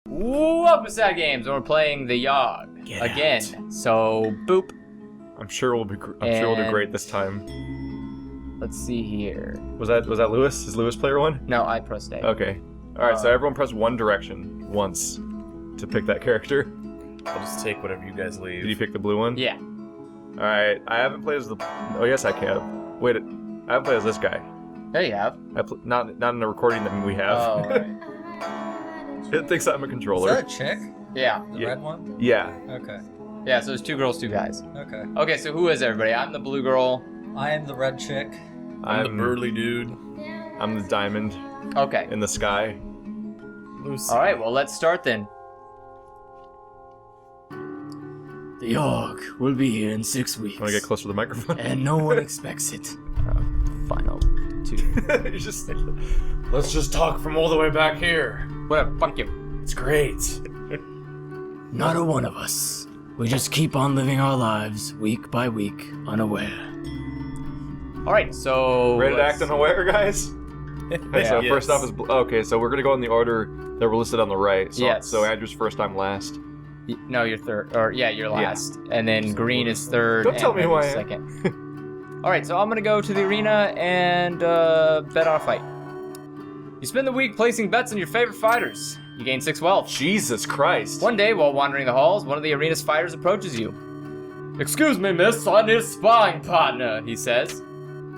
Welcome to Sad Games, and we're playing the Yawhg again. So, boop. I'm sure we'll do great this time. Let's see here. Was that Lewis? Is Lewis player one? No, I pressed A. Okay. All right. So everyone press one direction once to pick that character. I'll just take whatever you guys leave. Did you pick the blue one? Yeah. All right. I haven't played as the. Oh yes, I can. Wait, I haven't played as this guy. There you have. Not in the recording that we have. Oh, right. It thinks I'm a controller. Is that a chick? Yeah. The red one? Yeah. Okay. Yeah, so there's 2 girls, 2 guys. Okay. Okay, so who is everybody? I'm the blue girl. I am the red chick. I'm the burly dude. I'm the diamond Okay. in the sky. Lucy. Alright, well, let's start then. The Yawhg will be here in 6 weeks. Want to get closer to the microphone? And no one expects it. Final 2. You just. Let's just talk from all the way back here. Whatever, fuck you. It's great. Not a one of us. We just keep on living our lives, week by week, unaware. Alright, so... Ready to act unaware, guys? Okay, so Yes. first off is okay. So we're gonna go in the order that were listed on the right. So, Yes. So Andrew's first, I'm last. No, you're third. Or, yeah, you're last. And then green is third. Don't tell and me who I red is am. second. Alright, so I'm gonna go to the arena and bet on a fight. You spend the week placing bets on your favorite fighters. You gain 6 wealth. Jesus Christ! One day, while wandering the halls, one of the arena's fighters approaches you. "Excuse me, miss, I need a sparring partner," he says.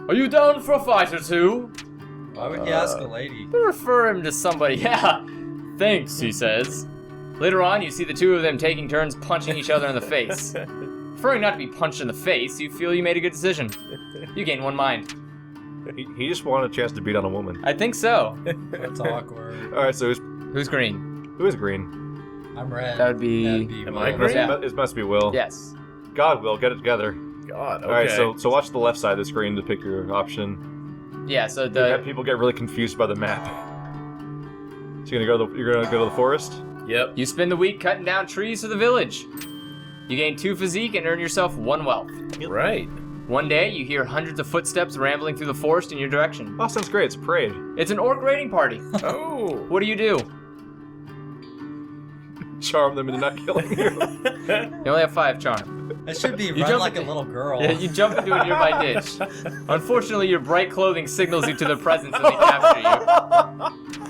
"Are you down for a fight or two?" Why would you ask a lady? Refer him to somebody. Yeah, thanks, he says. Later on, you see the 2 of them taking turns punching each other in the face. Preferring not to be punched in the face, you feel you made a good decision. You gain 1 mind. He just wanted a chance to beat on a woman. I think so. That's awkward. All right, so Who's green? who is green? I'm red. That would be... That'd be Am Will. I green? Yeah. It must be Will. Yes. God, Will, get it together. God, okay. All right, so watch the left side of the screen to pick your option. Yeah, so You have the... people get really confused by the map. So you're gonna go to the forest? Yep. You spend the week cutting down trees for the village. You gain 2 physique and earn yourself 1 wealth. Right. One day, you hear hundreds of footsteps rambling through the forest in your direction. Oh, sounds great. It's a parade. It's an orc raiding party. Oh. What do you do? Charm them into not killing you. You only have 5 charm. It should be You run jump like a into- little girl. Yeah, you jump into a nearby ditch. Unfortunately, your bright clothing signals you to their presence and they capture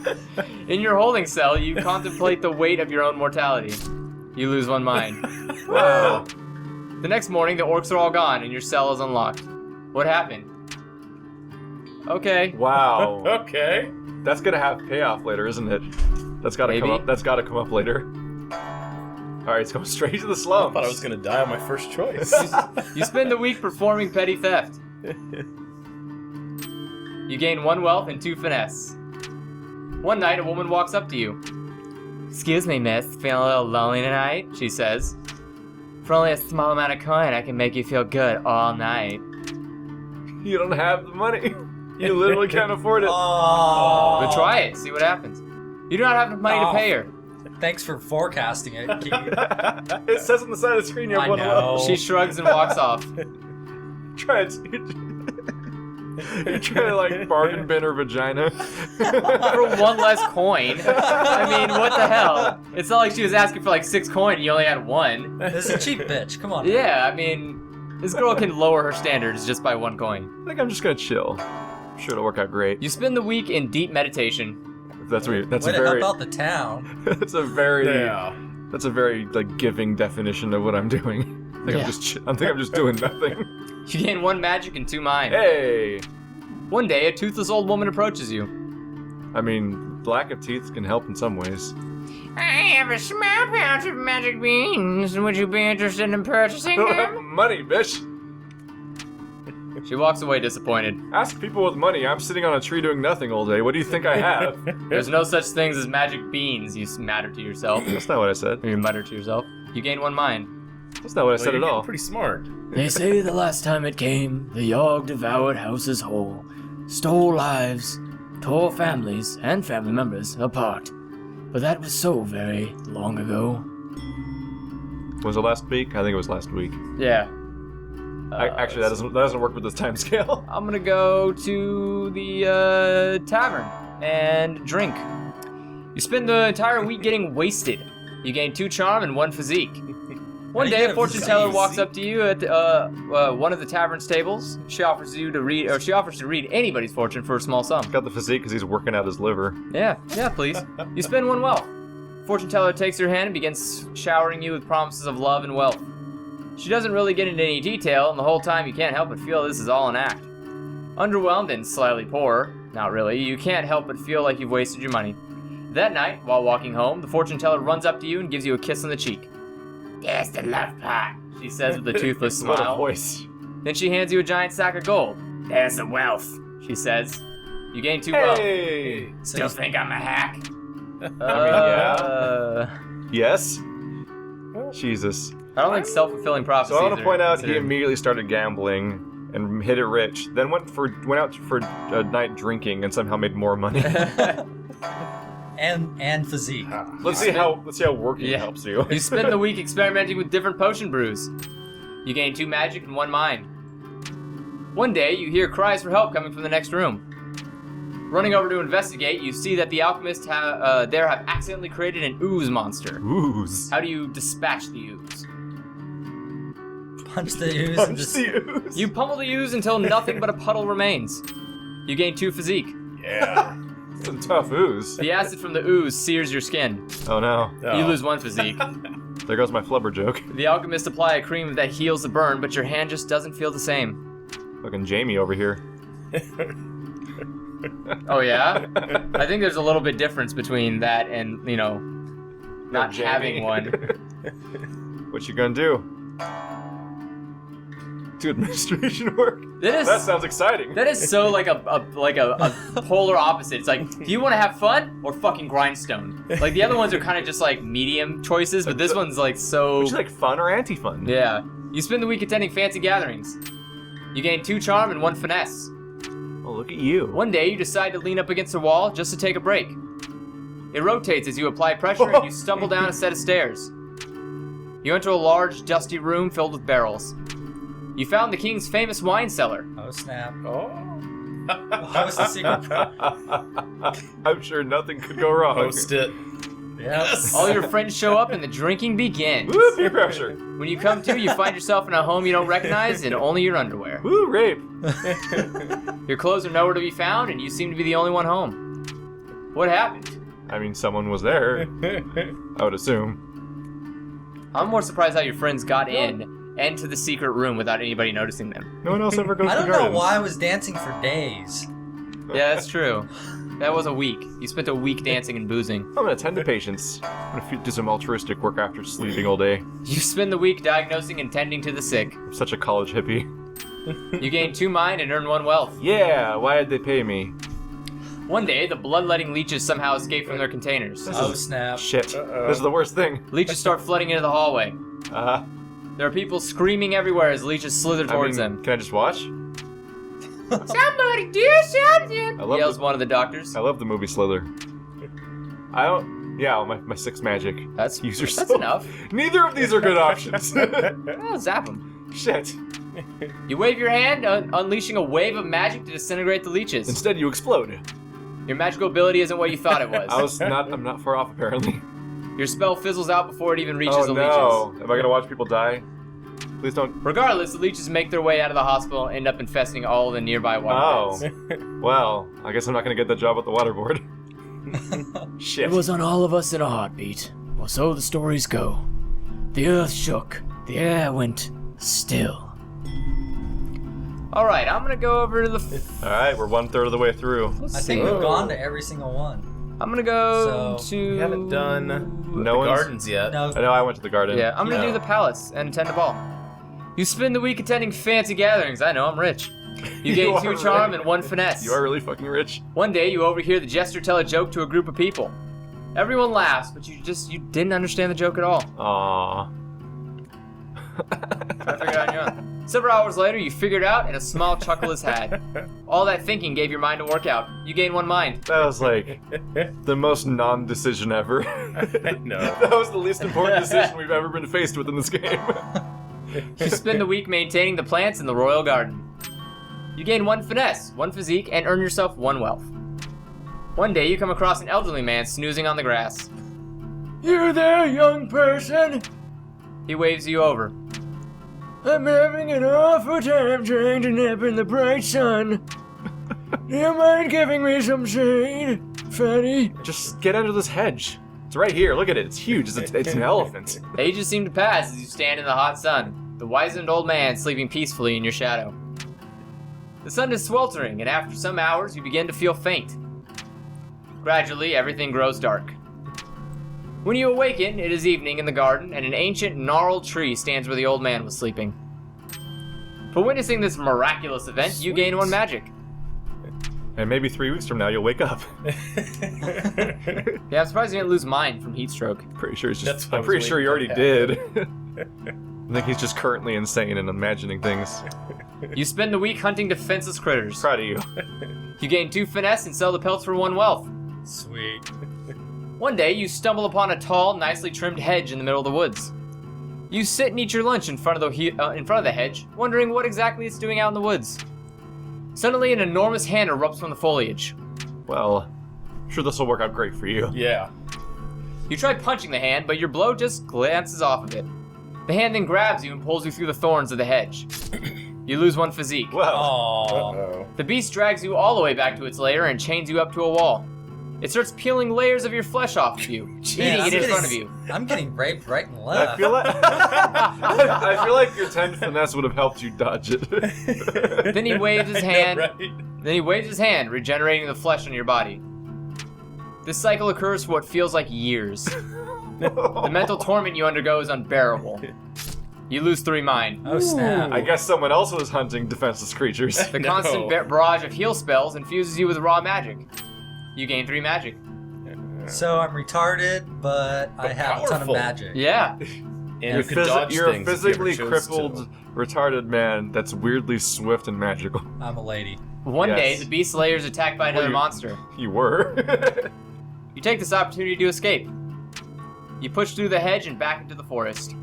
you. In your holding cell, you contemplate the weight of your own mortality. You lose 1 mind. Wow. The next morning, the orcs are all gone and your cell is unlocked. What happened? Okay. Wow. Okay. That's gonna have payoff later, isn't it? That's gotta come Maybe. up. That's gotta come up later. All right, it's going straight to the slums. I thought I was gonna die on my first choice. You spend the week performing petty theft. You gain 1 wealth and 2 finesse. One night, a woman walks up to you. "Excuse me, miss, feeling a little lonely tonight?" she says. "For only a small amount of coin, I can make you feel good all night." You don't have the money. You literally can't afford it. Oh. But try it, see what happens. You do not have enough money to pay her. Thanks for forecasting it, Keith. It says on the side of the screen you have I one know. left. She shrugs and walks off. Try it. You're trying to like bargain bin her vagina. For 1 less coin. I mean, what the hell? It's not like she was asking for like 6 coin and you only had 1. This is a cheap bitch. Come on. Yeah, I mean, this girl can lower her standards just by 1 coin. I think I'm just gonna chill. I'm sure it'll work out great. You spend the week in deep meditation. That's weird. That's Way a to help very. out the town. That's a very. Yeah. That's a very like giving definition of what I'm doing. I think Yeah. I'm just doing nothing. You gain 1 magic and 2 mind. Hey. One day, a toothless old woman approaches you. I mean, lack of teeth can help in some ways. "I have a small pouch of magic beans. Would you be interested in purchasing I don't have money, bitch. She walks away disappointed. Ask people with money. I'm sitting on a tree doing nothing all day. What do you think I have? There's no such things as magic beans, you matter to yourself. That's not what I said. Or you mutter to yourself. You gain 1 mind. That's not what I said Well, at you're all. getting pretty smart. They say the last time it came, the Yawhg devoured houses whole, stole lives, tore families and family members apart. But that was so very long ago. Was it last week? I think it was last week. Yeah. Actually, that doesn't work with this time scale. I'm gonna go to the tavern and drink. You spend the entire week getting wasted. You gain 2 charm and 1 physique. One you day, get a a fortune physique? teller walks up to you at one of the tavern's tables. She offers to read anybody's fortune for a small sum. Got the physique because he's working out his liver. Yeah, please. You spend 1 wealth. Fortune teller takes your hand and begins showering you with promises of love and wealth. She doesn't really get into any detail, and the whole time you can't help but feel this is all an act. Underwhelmed and slightly poor, not really, you can't help but feel like you've wasted your money. That night, while walking home, the fortune teller runs up to you and gives you a kiss on the cheek. There's the love part, she says with a toothless What a smile. voice. Then she hands you a giant sack of gold. There's the wealth, she says. You gain 2 wealth. Hey! Still think I'm a hack? Yes? Jesus. I don't think self-fulfilling prophecies So I want to are point out he considered- immediately started gambling and hit it rich, then went out for a night drinking and somehow made more money. And physique. Let's see how working Yeah. helps you. You spend the week experimenting with different potion brews. You gain 2 magic and 1 mind. One day, you hear cries for help coming from the next room. Running over to investigate, you see that the alchemists have accidentally created an ooze monster. Ooze. How do you dispatch the ooze? Punch the ooze and Punch just... the ooze. You pummel the ooze until nothing but a puddle remains. You gain 2 physique. Yeah. Some tough ooze. The acid from the ooze sears your skin. Oh no. You lose 1 physique. There goes my flubber joke. The alchemists apply a cream that heals the burn, but your hand just doesn't feel the same. Fucking Jamie over here. Oh yeah? I think there's a little bit difference between that and, not Jamie. having one. What you gonna do? Do administration work? That That sounds exciting. is so like a polar opposite. It's like, do you want to have fun or fucking grindstone? Like the other ones are kind of just like medium choices, but this one's like so. Would you like fun or anti-fun? Yeah. You spend the week attending fancy gatherings. You gain 2 charm and 1 finesse. Oh, look at you. One day you decide to lean up against a wall just to take a break. It rotates as you apply pressure and you stumble down a set of stairs. You enter a large, dusty room filled with barrels. You found the king's famous wine cellar. Oh, snap. Oh. How was the secret? I'm sure nothing could go wrong. Post it. Yes. All your friends show up and the drinking begins. Woo, peer pressure. When you come to, you find yourself in a home you don't recognize and only your underwear. Woo, rape. Your clothes are nowhere to be found and you seem to be the only one home. What happened? I mean, someone was there. I would assume. I'm more surprised how your friends got in and to the secret room without anybody noticing them. No one else ever goes I to don't the know gardens. why I was dancing for days. Yeah, that's true. That was a week. You spent a week dancing and boozing. I'm gonna tend to patients. I'm gonna do some altruistic work after sleeping all day. You spend the week diagnosing and tending to the sick. I'm such a college hippie. You gain 2 mind and earn 1 wealth. Yeah, why did they pay me? One day, the bloodletting leeches somehow escape from their containers. Oh, snap. Shit. Uh-oh. This is the worst thing. Leeches start flooding into the hallway. There are people screaming everywhere as leeches slither towards them. Can I just watch? Somebody do something! I love Yells one of the doctors. I love the movie Slither. I don't. Yeah, my 6 magic. That's Use your that's soul. enough. Neither of these are good options. Oh, zap them. Shit. You wave your hand, unleashing a wave of magic to disintegrate the leeches. Instead, you explode. Your magical ability isn't what you thought it was. I'm not far off, apparently. Your spell fizzles out before it even reaches Oh the no. leeches. Am I gonna watch people die? Please don't. Regardless, the leeches make their way out of the hospital and end up infesting all the nearby water Oh. pits. Well, I guess I'm not gonna get that job at the water board. Shit. It was on all of us in a heartbeat, or so the stories go. The earth shook, the air went still. Alright, I'm gonna go over to the... Alright, we're 1/3 of the way through. Let's I see. think we've gone to every single one. I'm gonna go So, to... We haven't done No the one's- gardens yet. No, I know I went to the garden. Yeah, I'm gonna No. do the palace and attend a ball. You spend the week attending fancy gatherings. I know, I'm rich. You gain You 2 are charm rich. and 1 finesse. You are really fucking rich. One day, you overhear the jester tell a joke to a group of people. Everyone laughs, but you didn't understand the joke at all. Aww. Try to figure it out on your own. Several hours later, you figure it out, and a small chuckle is had. All that thinking gave your mind a workout. You gain 1 mind. That was like the most non-decision ever. No. That was the least important decision we've ever been faced with in this game. You spend the week maintaining the plants in the royal garden. You gain 1 finesse, 1 physique, and earn yourself 1 wealth. One day, you come across an elderly man snoozing on the grass. You there, young person? He waves you over. I'm having an awful time trying to nap in the bright sun. Do you mind giving me some shade, fatty? Just get under this hedge. It's right here. Look at it. It's huge. It's an elephant. Ages seem to pass as you stand in the hot sun, the wizened old man sleeping peacefully in your shadow. The sun is sweltering, and after some hours, you begin to feel faint. Gradually, everything grows dark. When you awaken, it is evening in the garden, and an ancient, gnarled tree stands where the old man was sleeping. For witnessing this miraculous event, you gain 1 magic. And maybe 3 weeks from now, you'll wake up. Yeah, I'm surprised you didn't lose mine from heat stroke. Pretty sure it's That's just. what I I'm was pretty sure you already waiting did. I think he's just currently insane and imagining things. You spend the week hunting defenseless critters. Proud of you. You gain 2 finesse and sell the pelts for 1 wealth. Sweet. One day, you stumble upon a tall, nicely trimmed hedge in the middle of the woods. You sit and eat your lunch in front of the hedge, wondering what exactly it's doing out in the woods. Suddenly, an enormous hand erupts from the foliage. Well, I'm sure this will work out great for you. Yeah. You try punching the hand, but your blow just glances off of it. The hand then grabs you and pulls you through the thorns of the hedge. You lose 1 physique. Well, Aww. Uh-oh. The beast drags you all the way back to its lair and chains you up to a wall. It starts peeling layers of your flesh off of you, eating it in front of you. I'm getting raped right and I left. feel like I feel like your 10 finesse would have helped you dodge it. Then he waves his I know, hand. right? Then he waves his hand, regenerating the flesh on your body. This cycle occurs for what feels like years. The mental torment you undergo is unbearable. You lose 3 mind. Oh snap. I guess someone else was hunting defenseless creatures. The No. constant barrage of heal spells infuses you with raw magic. You gain 3 magic. So I'm retarded, but I have a ton of powerful. magic. Yeah. And You're, you can dodge you're a things if you ever physically chose crippled, to. retarded man that's weirdly swift and magical. I'm a lady. One Yes. day, the beast layer is attacked by another you- monster. You were. You take this opportunity to escape. You push through the hedge and back into the forest.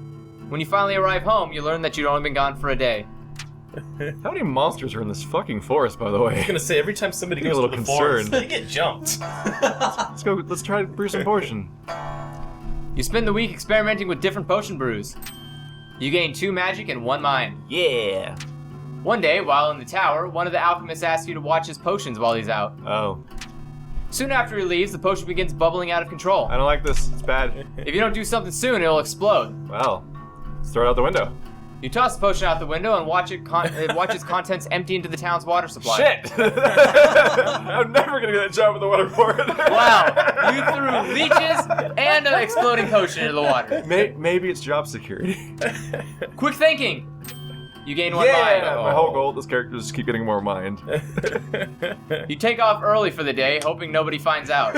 When you finally arrive home, you learn that you'd only been gone for a day. How many monsters are in this fucking forest, by the way? I was gonna say, every time somebody Getting goes a to the little forest, concerned. they get jumped. Let's go. Let's try to brew some potion. You spend the week experimenting with different potion brews. You gain 2 magic and 1 mind. Yeah. One day, while in the tower, one of the alchemists asks you to watch his potions while he's out. Oh, Soon after he leaves, the potion begins bubbling out of control. I don't like this. It's bad. If you don't do something soon, it'll explode. Well, let's throw it out the window. You toss the potion out the window and watch its contents empty into the town's water supply. Shit! I'm never gonna get that job with the water board. Wow, you threw leeches and an exploding potion into the water. Maybe it's job security. Quick thinking! You gain 1 Yeah, mind. my whole goal. This character just keep getting more mind. You take off early for the day, hoping nobody finds out.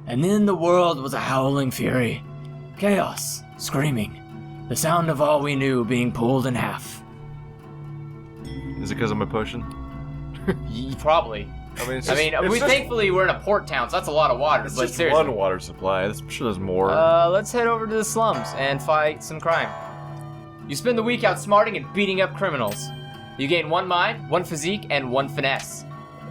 And then the world was a howling fury. Chaos, screaming. The sound of all we knew being pulled in half. Is it because of my potion? Probably. I mean, it's I just, mean, it's just, thankfully we're in a port town, so that's a lot of water. it's But just seriously, one water supply. I'm sure there's more. let's head over to the slums and fight some crime. You spend the week outsmarting and beating up criminals. You gain 1 mind, 1 physique, and 1 finesse.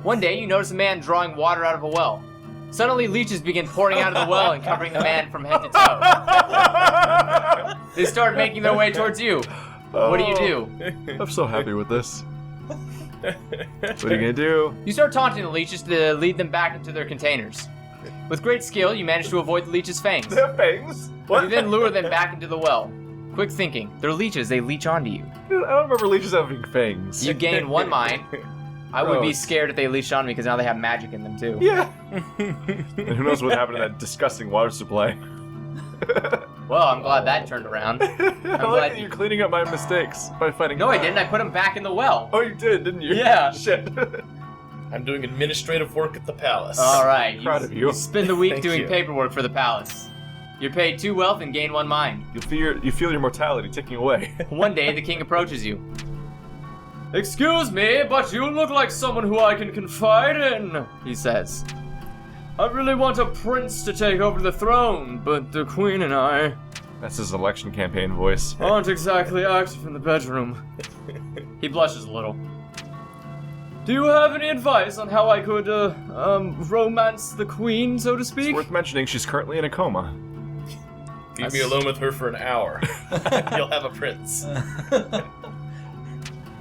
One day, you notice a man drawing water out of a well. Suddenly, leeches begin pouring out of the well and covering the man from head to toe. They start making their way towards you. What do you do? I'm so happy with this. What are you gonna do? You start taunting the leeches to lead them back into their containers. With great skill, you manage to avoid the leeches' fangs. Their fangs? What? You then lure them back into the well. Quick thinking. They're leeches, they leech onto you. I don't remember leeches having fangs. You gain 1 mind. I would be Gross. scared if they leashed on me because now they have magic in them too. Yeah. And who knows what happened to that disgusting water supply? Well, I'm glad that turned around. I like glad that you're cleaning up my mistakes by fighting. No, I didn't. I put them back in the well. Oh, you did, didn't you? Yeah. Shit. I'm doing administrative work at the palace. All right. Proud of you. You spend the week Thank doing you. paperwork for the palace. You're paid 2 wealth and gain 1 mind. You feel your mortality ticking away. One day, the king approaches you. Excuse me, but you look like someone who I can confide in, he says. I really want a prince to take over the throne, but the queen and I That's his election campaign voice. aren't exactly active in the bedroom. He blushes a little. Do you have any advice on how I could, romance the queen, so to It's speak? worth mentioning she's currently in a coma. Leave me alone with her for an hour. You'll have a prince. I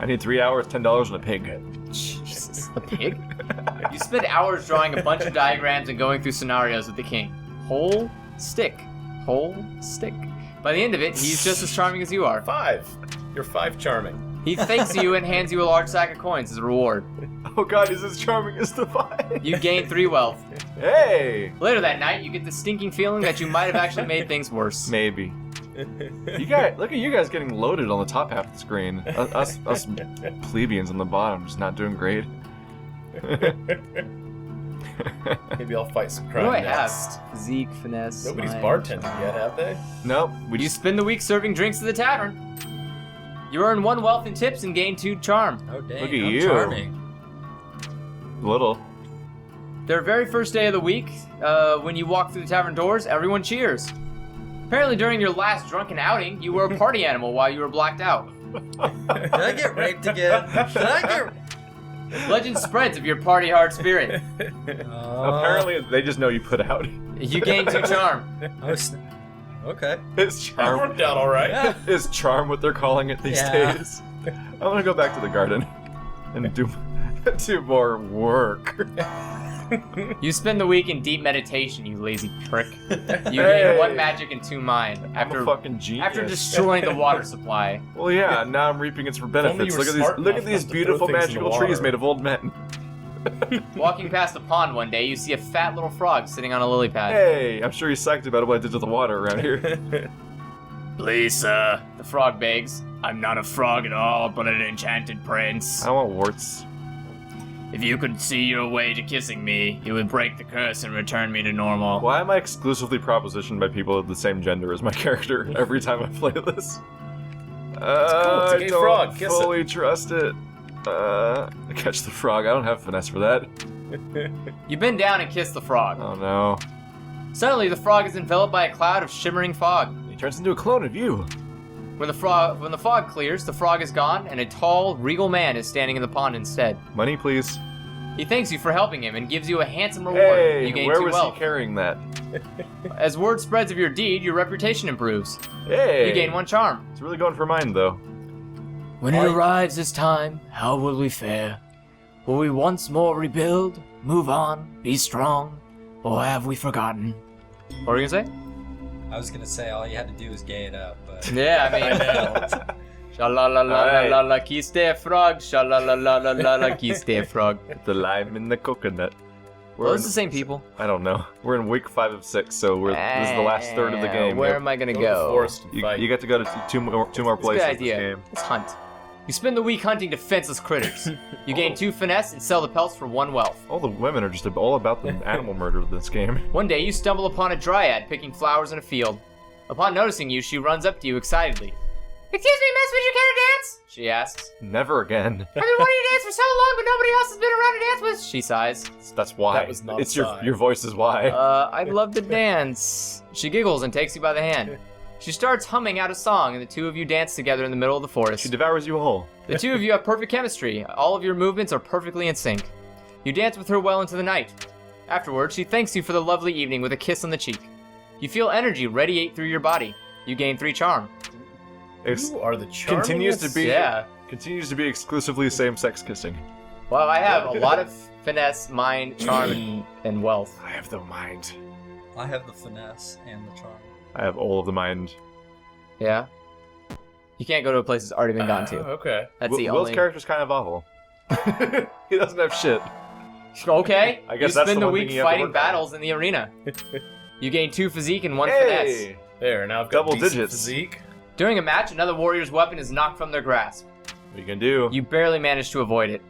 need 3 hours, $10 and a pig. Jesus, a pig? You spend hours drawing a bunch of diagrams and going through scenarios with the king. Whole stick. Whole stick. By the end of it, he's just as charming as you are. 5. You're 5 charming. He thanks you and hands you a large sack of coins as a reward. Oh god, he's as charming as the 5. You gain 3 wealth. Hey! Later that night, you get the stinking feeling that you might have actually made things worse. Maybe. You guys, look at you guys getting loaded on the top half of the screen. Us plebeians on the bottom just not doing great. Maybe I'll fight some What crime do I next. have? Physique, finesse. Nobody's mind. bartending yet, have they? Nope. We You just spend the week serving drinks at the tavern. You earn 1 wealth in tips and gain 2 charm. Oh dang, Look at I'm you. charming. little. Their very first day of the week, when you walk through the tavern doors, everyone cheers. Apparently during your last drunken outing, you were a party animal while you were blacked out. Did I get raped again? Did I get? Legend spreads of your party hard spirit. Apparently, they just know you put out. You gain 2 charm. Okay. Is That charm worked out all right. Yeah. is charm what they're calling it these Yeah. days? I'm gonna go back to the garden and do more work. You spend the week in deep meditation, you lazy prick. You Hey. gain 1 magic and 2 mind I'm a fucking genius. after destroying the water supply. Well, yeah. Now I'm reaping its only benefits. you were Look smart at enough these not to beautiful throw things in the magical trees water. made of old men. Walking past a pond one day, you see a fat little frog sitting on a lily pad. Hey, I'm sure he's psyched about what I did to the water around here. Please, sir. The frog begs. I'm not a frog at all, but an enchanted prince. I want warts. If you could see your way to kissing me, it would break the curse and return me to normal. Why am I exclusively propositioned by people of the same gender as my character every time I play this? cool. It's a I gay don't frog. Kiss it. fully trust it. Catch the frog. I don't have finesse for that. You bend down and kiss the frog. Oh no. Suddenly, the frog is enveloped by a cloud of shimmering fog. He turns into a clone of you. When the fog clears, the frog is gone, and a tall, regal man is standing in the pond instead. Money, please. He thanks you for helping him and gives you a handsome reward. Hey, You gain where 2 was wealth. he carrying that? As word spreads of your deed, your reputation improves. Hey, You gain 1 charm. It's really going for mine though. When it arrives this time, how will we fare? Will we once more rebuild, move on, be strong, or have we forgotten? What were you gonna say? I was gonna say all you had to do was gay it up, but Yeah, I mean, Sha-la-la-la-la-la-la, kiss the frog. Sha-la-la-la-la-la, kiss the frog. The lime in the coconut. Well, it's the same people. I don't know. We're in week 5 of 6, so this is the last third of the game. Where Yep. am I gonna Go to the go? forest and You, fight. you get to go to two more It's a good places in this idea. game. Let's hunt. You spend the week hunting defenseless critters. You gain 2 finesse and sell the pelts for 1 wealth. All the women are just all about the animal murder of this game. One day, you stumble upon a dryad picking flowers in a field. Upon noticing you, she runs up to you excitedly. Excuse me, miss, would you care to dance? She asks. Never again. I've been wanting to dance for so long, but nobody else has been around to dance with. She sighs. That's why. That was not it's a your sigh. your voice is why. I'd love to dance. She giggles and takes you by the hand. She starts humming out a song, and the 2 of you dance together in the middle of the She forest. devours you whole. The 2 of you have perfect chemistry. All of your movements are perfectly in sync. You dance with her well into the night. Afterwards, she thanks you for the lovely evening with a kiss on the cheek. You feel energy radiate through your body. You gain 3 charm. You are the charming. Continues to be Yeah. continues to be exclusively same-sex kissing. Well, I have a lot of finesse, mind, charm, and wealth. I have the mind. I have the finesse and the charm. I have all of the mind. Yeah? You can't go to a place that's already been gone to. Okay. That's the Will's only... character's kind of awful. He doesn't have shit. Okay. I guess you that's spend the the one thing week you have to fighting work on. battles in the arena. You gain 2 physique and 1 finesse. Hey! There, now I've got Double decent digits. physique. During a match, another warrior's weapon is knocked from their grasp. What you can do? You barely manage to avoid it.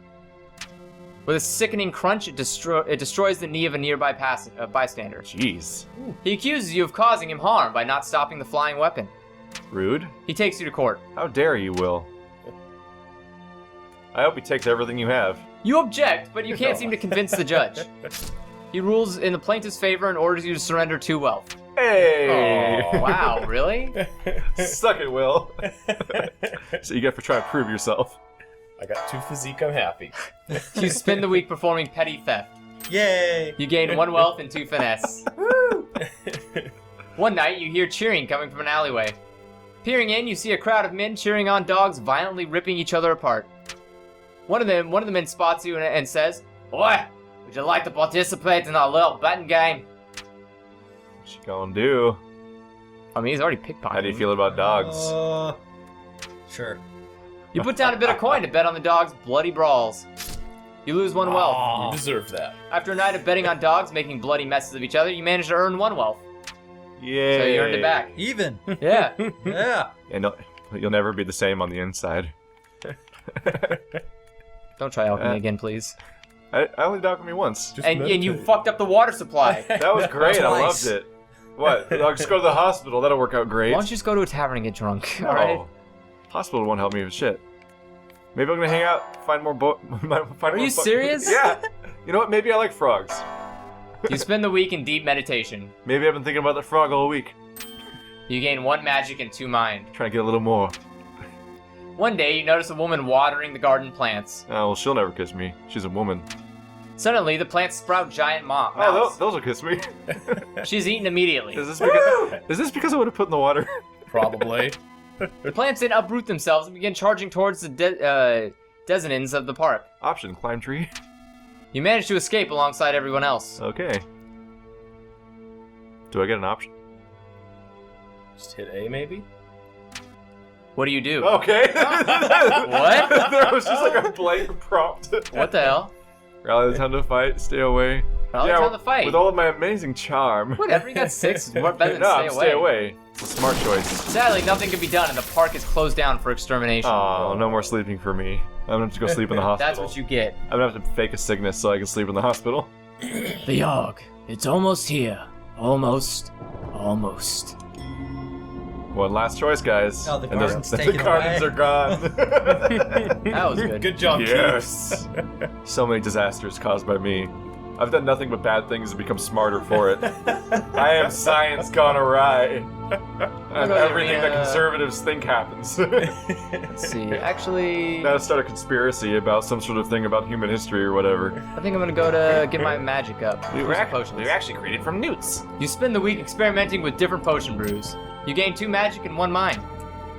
With a sickening crunch, it destroys the knee of a nearby bystander. Jeez. He accuses you of causing him harm by not stopping the flying weapon. Rude. He takes you to court. How dare you, Will? I hope he takes everything you have. You object, but you can't seem to convince the judge. He rules in the plaintiff's favor and orders you to surrender 2 wealth. Hey! Aw. Wow, really? Suck it, Will. So you get for trying to prove yourself. I got 2 physique, I'm happy. You spend the week performing petty theft. Yay! You gain 1 wealth and 2 finesse. One night, you hear cheering coming from an alleyway. Peering in, you see a crowd of men cheering on dogs, violently ripping each other apart. One of the men spots you and says, "Boy, would you like to participate in our little betting game?" What you gonna do? I mean, he's already pickpocketed. How do you feel about dogs? Sure. You put down a bit of coin to bet on the dog's bloody brawls. You lose 1 wealth. You deserve that. After a night of betting on dogs making bloody messes of each other, you manage to earn 1 wealth. Yay. So you earned it back. Even. Yeah. Yeah. And you'll never be the same on the inside. Don't try alchemy again, please. I only did alchemy once. Just And you meditate. fucked up the water supply. That was great. I Twice. loved it. What? I'll just go to the hospital. That'll work out great. Why don't you just go to a tavern and get drunk? No. Alright? Hospital won't help me with shit. Maybe I'm gonna hang out, find more Are you serious? Yeah. You know what? Maybe I like frogs. You spend the week in deep meditation. Maybe I've been thinking about the frog all week. You gain 1 magic and 2 mind. Trying to get a little more. One day, you notice a woman watering the garden plants. Oh, well, she'll never kiss me. She's a woman. Suddenly, the plants sprout giant Oh, mouths. those will kiss me. She's eaten immediately. Is this because I would have put in the water? Probably. The plants then uproot themselves and begin charging towards the desinins of the park. Option, climb tree. You manage to escape alongside everyone else. Okay. Do I get an option? Just hit A, maybe? What do you do? Okay. What? There was just like a blank prompt. What the hell? Rally the time to fight, stay away. Rally the time to fight. With all of my amazing charm. Whatever, you got 6. More better than No, stay away. away. It's a smart choice. Sadly, nothing can be done, and the park is closed down for extermination. Oh, no more sleeping for me. I'm gonna have to go sleep in the hospital. That's what you get. I'm gonna have to fake a sickness so I can sleep in the hospital. The Yawhg. It's almost here. Almost. Almost. One last choice, guys. Oh, the And gardens the taken gardens away. are gone. That was good. Good job, Yes. So many disasters caused by me. I've done nothing but bad things to become smarter for it. I am science gone awry. And everything that conservatives think happens. Let's see. Actually, Now start a conspiracy about some sort of thing about human history or whatever. I think I'm gonna go to get my magic up. We Do were, some act- potions. we were actually created from newts. You spend the week experimenting with different potion brews. You gain 2 magic and 1 mind.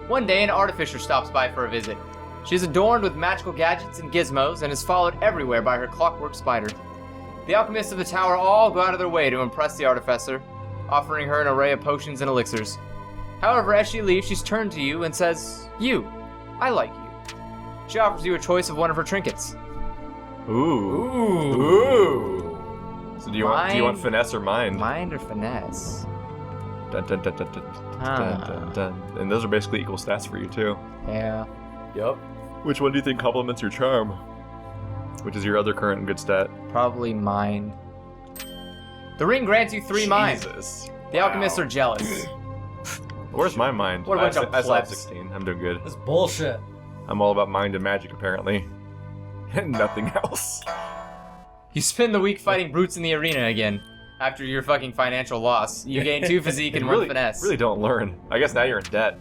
One day, an artificer stops by for a visit. She is adorned with magical gadgets and gizmos and is followed everywhere by her clockwork spider. The alchemists of the tower all go out of their way to impress the artificer, offering her an array of potions and elixirs. However, as she leaves, she's turned to you and says, I like you. She offers you a choice of one of her trinkets. Ooh. So do you want finesse or mind? Mind or finesse? Dun, dun, dun, dun, dun, Ah. dun, dun, dun. And those are basically equal stats for you too. Yeah. Yep. Which one do you think complements your charm? Which is your other current good stat? Probably mind. The ring grants you 3 mind. Jesus. The alchemists are jealous. Where's my mind? What a bunch of I still have plebs. 16. I'm doing good. That's bullshit. I'm all about mind and magic apparently. And nothing else. You spend the week fighting brutes in the arena again. After your fucking financial loss, you gain 2 physique and 1 finesse. Really don't learn. I guess now you're in debt.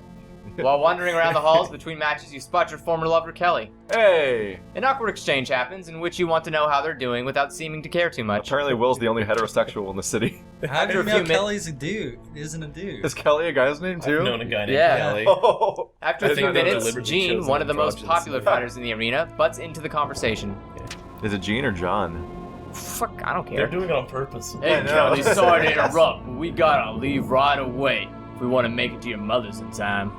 While wandering around the halls between matches, you spot your former lover, Kelly. Hey! An awkward exchange happens in which you want to know how they're doing without seeming to care too much. Apparently Will's the only heterosexual in the city. How do you After a know few min- Kelly's a dude? Isn't a dude. Is Kelly a guy's name too? I've known a guy named Yeah. Kelly. Oh. After I a few didn't know minutes, deliberately Gene, chosen one of the most androgynous. popular fighters in the arena, butts into the conversation. Is it Gene or John? Fuck, I don't They're care. doing it on purpose. Hey, I know. Kelly, sorry to interrupt, but we gotta leave right away if we want to make it to your mother's in time.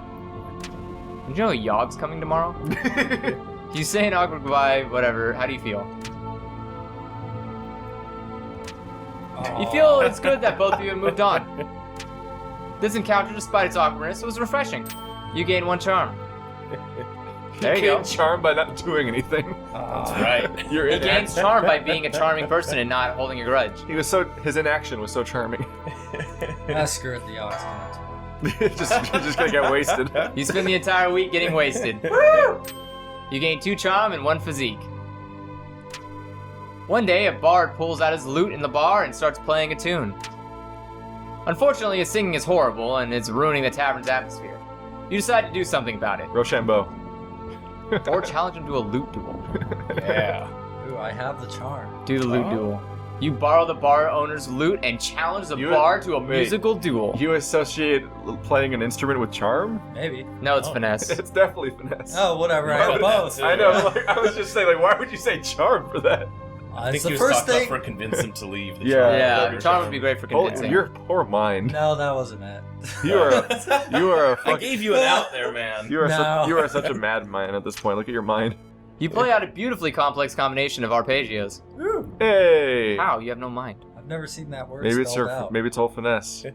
Did you know Yawhg's coming tomorrow? You say an awkward goodbye, whatever. How do you feel? You feel it's good that both of you have moved on. This encounter, despite its awkwardness, was refreshing. You gain 1 charm. There you go. Charmed by not doing anything. That's right. You're He in gains charm by being a charming person and not holding a grudge. His inaction was so charming. Screw it, the Yawhg. just gonna get wasted. You spend the entire week getting wasted. You gain 2 charm and 1 physique. One day, a bard pulls out his lute in the bar and starts playing a tune. Unfortunately, his singing is horrible and it's ruining the tavern's atmosphere. You decide to do something about it. Rochambeau. Or challenge him to a loot duel. Yeah. Ooh, I have the charm. Do the loot Oh. duel. You borrow the bar owner's loot and challenge the bar to a musical duel. You associate playing an instrument with charm? Maybe. No, it's finesse. It's definitely finesse. Oh, whatever. I have both. I know. Like, I was just saying, like, why would you say charm for that? I It's think the he was first talking thing. about for convince him to leave. The Yeah. charm. Yeah, Whatever. charm would be great for Oh, convincing. your poor mind. No, that wasn't it. You are a I fucking. gave you an out there, man. You are No. you are such a madman at this point. Look at your mind. You play out a beautifully complex combination of arpeggios. Ooh, Hey. How? You have no mind. I've never seen that word Maybe it's spelled out. maybe it's all finesse.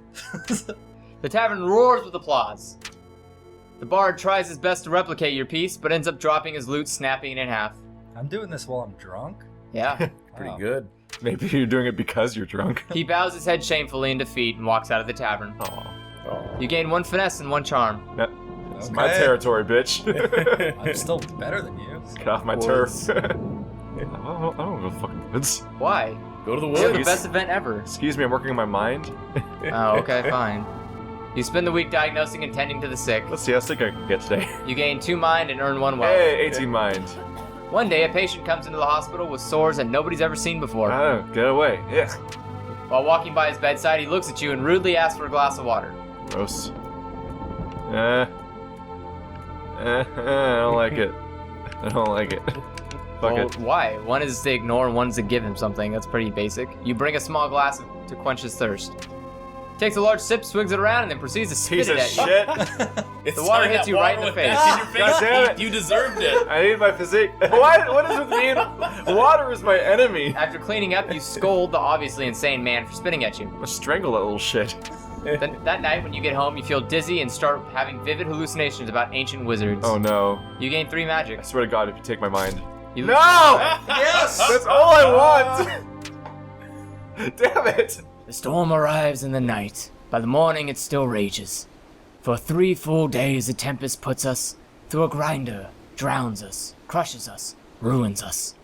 The tavern roars with applause. The bard tries his best to replicate your piece, but ends up dropping his loot, snapping it in half. I'm doing this while I'm drunk. Yeah. Pretty Wow. good. Maybe you're doing it because you're drunk. He bows his head shamefully in defeat and walks out of the tavern. Aw. You gain 1 finesse and 1 charm. It's my Okay. territory, bitch. I'm still better than you. Get off my Woods. turf. I don't go to the fucking woods. Why? Go to the It's the woods. best event ever. Excuse me, I'm working on my mind. Oh, okay, fine. You spend the week diagnosing and tending to the sick. Let's see how sick I can get today. You gain 2 mind and earn 1 wealth. Hey, 18 mind. One day, a patient comes into the hospital with sores that nobody's ever seen before. Oh, get away. Yeah. While walking by his bedside, he looks at you and rudely asks for a glass of water. Gross. I don't like it. I don't like it. Fuck Well, it. why? One is to ignore and one is to give him something. That's pretty basic. You bring a small glass to quench his thirst. Takes a large sip, swigs it around, and then proceeds to spit Piece it of at you. shit. It's The water like hits that you right in water the with face. gas in your face. God damn it. You deserved it. I need my physique. What is with me? Water is my enemy. After cleaning up, you scold the obviously insane man for spitting at you. I'm gonna strangle that little shit. Then, that night, when you get home, you feel dizzy and start having vivid hallucinations about ancient wizards. Oh no. You gain 3 magic. I swear to God, if you take my mind. You No! Yes! That's all I want! Damn it! The storm arrives in the night. By the morning, it still rages. For 3 full days, the tempest puts us through a grinder, drowns us, crushes us, ruins us.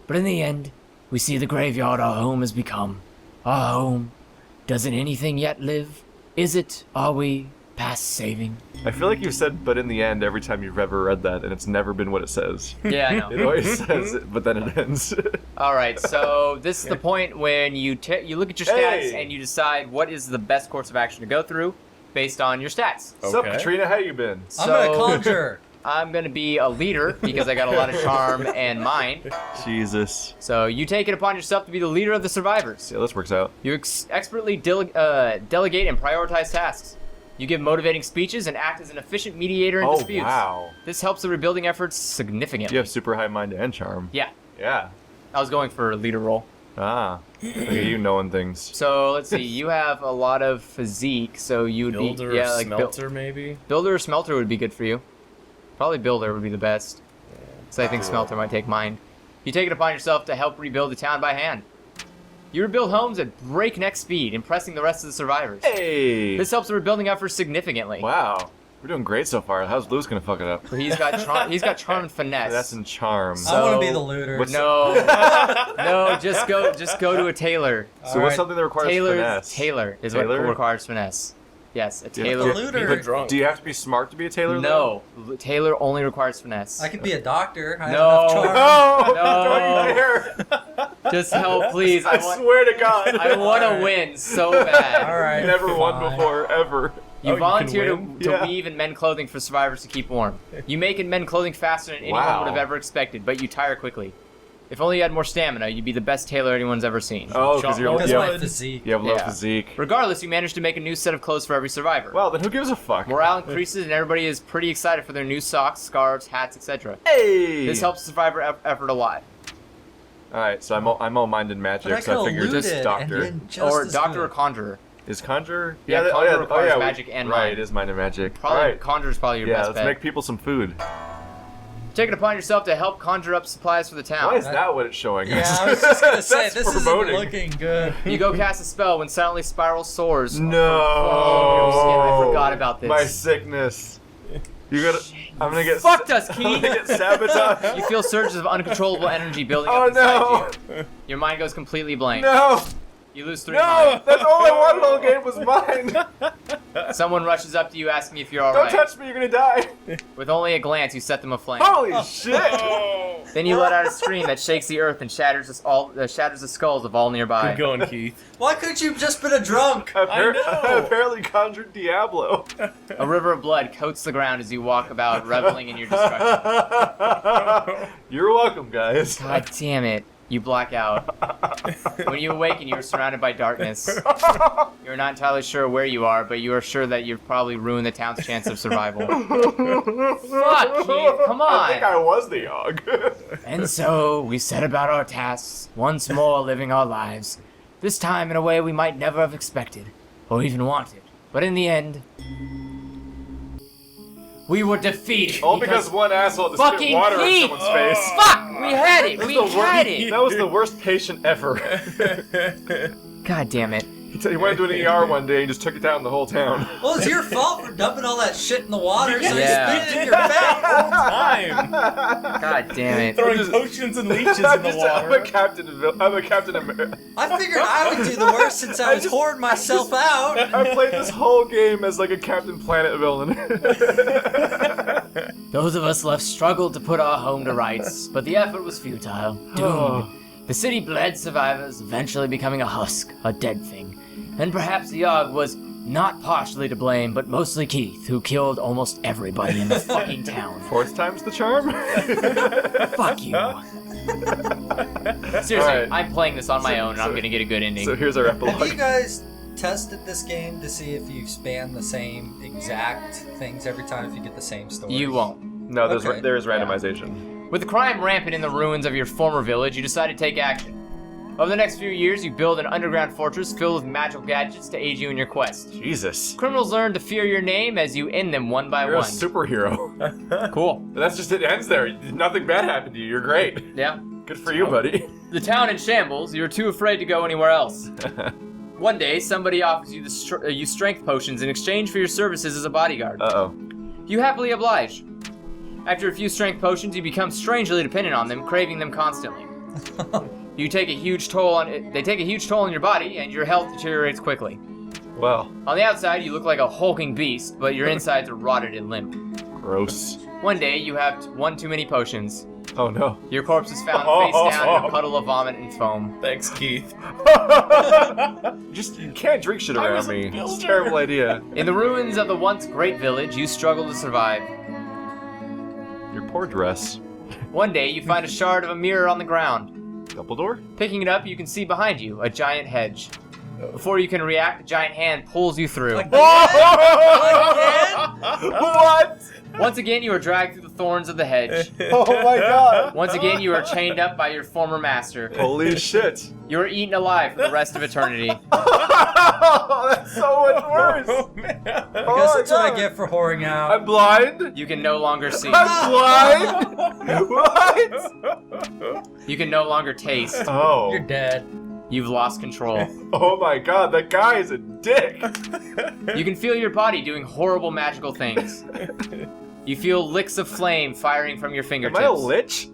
But in the end, we see the graveyard our home has become. Our home. Doesn't anything yet live? Is it, are we, past saving? I feel like you've said "but in the end" every time you've ever read that, and it's never been what it says. Yeah, I It know. always says it, but then it ends. All right, so this is the point when you look at your stats Hey. and you decide what is the best course of action to go through based on your stats. What's up, Okay. Katrina? How you been? I'm gonna So- conjure. I'm gonna be a leader because I got a lot of charm and mind. Jesus. So you take it upon yourself to be the leader of the survivors. Yeah, this works out. You expertly delegate and prioritize tasks. You give motivating speeches and act as an efficient mediator in Oh, disputes. wow. This helps the rebuilding efforts significantly. You have super high mind and charm. Yeah, Yeah. I was going for a leader role. Ah. Look at you knowing things. So let's see. You have a lot of physique, so you would Builder be or like smelter, maybe? builder or smelter would be good for you. Probably builder would be the best. So I think smelter might take mine. You take it upon yourself to help rebuild the town by hand. You rebuild homes at breakneck speed, impressing the rest of the survivors. Hey! This helps the rebuilding efforts significantly. Wow. We're doing great so far. How's Lewis gonna fuck it up? He's got charm and finesse. That's in charm. I want to So- be the looter. What's- No, no, just go to a tailor. So All what's right. something that requires finesse? Tailor is Tailor? what requires finesse. Yes, a Yeah. tailor. The looter. People drunk. Do you have to be smart to be a tailor? though? No, tailor only requires finesse. I could be a doctor. I No. have enough charm. No! No. Don't you dare! Just help, please. I swear to God. I want to win so bad. All right. Never won fine. before, ever. You Oh, you volunteer can to win? Yeah. weave in men clothing for survivors to keep warm. You make in men clothing faster than anyone Wow. would have ever expected, but you tire quickly. If only you had more stamina, you'd be the best tailor anyone's ever seen. Oh, because Shot you're more Because you my have, physique. you have low Yeah. physique. Regardless, you manage to make a new set of clothes for every survivor. Well, then who gives a fuck? Morale increases and everybody is pretty excited for their new socks, scarves, hats, etc. Hey! This helps the survivor effort a lot. Alright, so I'm all mind and magic, But I so I could figured have just looted doctor. and been just Or as doctor or good. conjurer. Is conjure? Yeah, that- conjure requires we- magic and Right, mind. it is mind and magic. Probably Alright. conjurer is probably your Yeah, best let's bet. make people some food. Take it upon yourself to help conjure up supplies for the town. Why is that what it's showing Yeah, us? I was just gonna say That's this isn't foreboding. looking good. You go cast a spell when silently spiral sores. No. your skin. I forgot about this. My sickness. You gotta. I'm gonna get. Fucked us, I'm Keen. gonna get sabotaged. You feel surges of uncontrollable energy building Oh up inside no! you. Your mind goes completely blank. No! You lose 3 No! mind. That's all I wanted all game was mine. Someone rushes up to you asking if you're Don't alright. touch me, you're gonna die. With only a glance, you set them aflame. Holy shit. Oh. Then you let out a scream that shakes the earth and shatters the skulls of all nearby. Good going, Keith. Why couldn't you have just been a drunk? I know. Apparently conjured Diablo. A river of blood coats the ground as you walk about, reveling in your destruction. You're welcome, guys. God damn it. You black out. When you awaken, you are surrounded by darkness. You're not entirely sure where you are, but you are sure that you've probably ruined the town's chance of survival. Fuck, Keith, come on! I think I was the Yawhg. And so we set about our tasks, once more living our lives. This time in a way we might never have expected, or even wanted. But in the end, we were defeated. All because one asshole had to spit fucking water in Keith! someone's face. Fuck! We had it! We had it! That was the worst patient ever. God damn it. He went to an ER one day and just took it down the whole town. Well, it's your fault for dumping all that shit in the water, so Yeah. you spit it in your face. Time. God damn it. Throwing Just- potions and leeches in I'm the a water. Captain America. I figured I would do the worst since I was whoring myself out. I played this whole game as like a Captain Planet villain. Those of us left struggled to put our home to rights, but the effort was futile. Doomed. The city bled survivors, eventually becoming a husk, a dead thing. And perhaps the Yawhg was not partially to blame, but mostly Keith, who killed almost everybody in the fucking town. Fourth time's the charm. Fuck you. Seriously, Alright. I'm playing this on my own and I'm so- gonna get a good ending. So here's our Have you epilogue. guys tested this game to see if you span the same exact things every time if you get the same story? You won't. No, Okay. there is randomization. With the crime rampant in the ruins of your former village, you decide to take action. Over the next few years, you build an underground fortress filled with magical gadgets to aid you in your quest. Jesus. Criminals learn to fear your name as you end them one by You're a one. superhero. Cool. But that's just it. Ends there. Nothing bad happened to you. You're great. Yeah. Good for you, buddy. The town in shambles, you're too afraid to go anywhere else. One day, somebody offers you you strength potions in exchange for your services as a bodyguard. Uh-oh. You happily oblige. After a few strength potions, you become strangely dependent on them, craving them constantly. They take a huge toll on your body, and your health deteriorates quickly. Well, On the outside, you look like a hulking beast, but your insides are rotted and limp. gross. One day, you have one too many potions. Oh no. Your corpse is found face down in a puddle of vomit and foam. Thanks, Keith. You can't drink shit I around was a me. It's a builder. terrible idea. In the ruins of the once great village, you struggle to survive. Your poor dress. One day, you find a shard of a mirror on the ground. Dumbledore? Picking it up, you can see behind you a giant hedge. Before you can react, a giant hand pulls you through. What? Once again, you are dragged through the thorns of the hedge. Oh my god. Once again, you are chained up by your former master. Holy shit. You are eaten alive for the rest of eternity. That's so much worse. Oh, man. I guess that's what I get for whoring out. I'm blind. You can no longer see. I'm blind. What? You can no longer taste. Oh. You're dead. You've lost control. Oh my god, that guy is a dick. You can feel your body doing horrible magical things. You feel licks of flame firing from your Am fingertips. I a lich?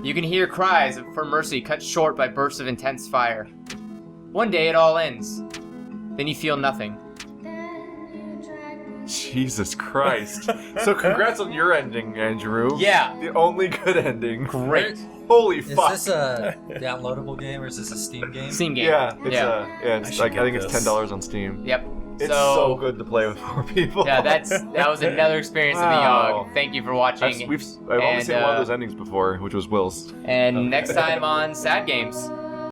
You can hear cries for mercy cut short by bursts of intense fire. One day it all ends. Then you feel nothing. Jesus Christ. So congrats on your ending, Andrew. Yeah. The only good ending. Great. Holy Is fuck. this a downloadable game or is this a Steam game? Steam game. Yeah, it's Yeah. it's I should like I get think it's this. $10 on Steam. Yep. It's so good to play with more people. Yeah, that was another experience Wow. of the Yawhg. Thank you for watching. I've only And, seen one of those endings before, which was Will's. And next time on Sad Games.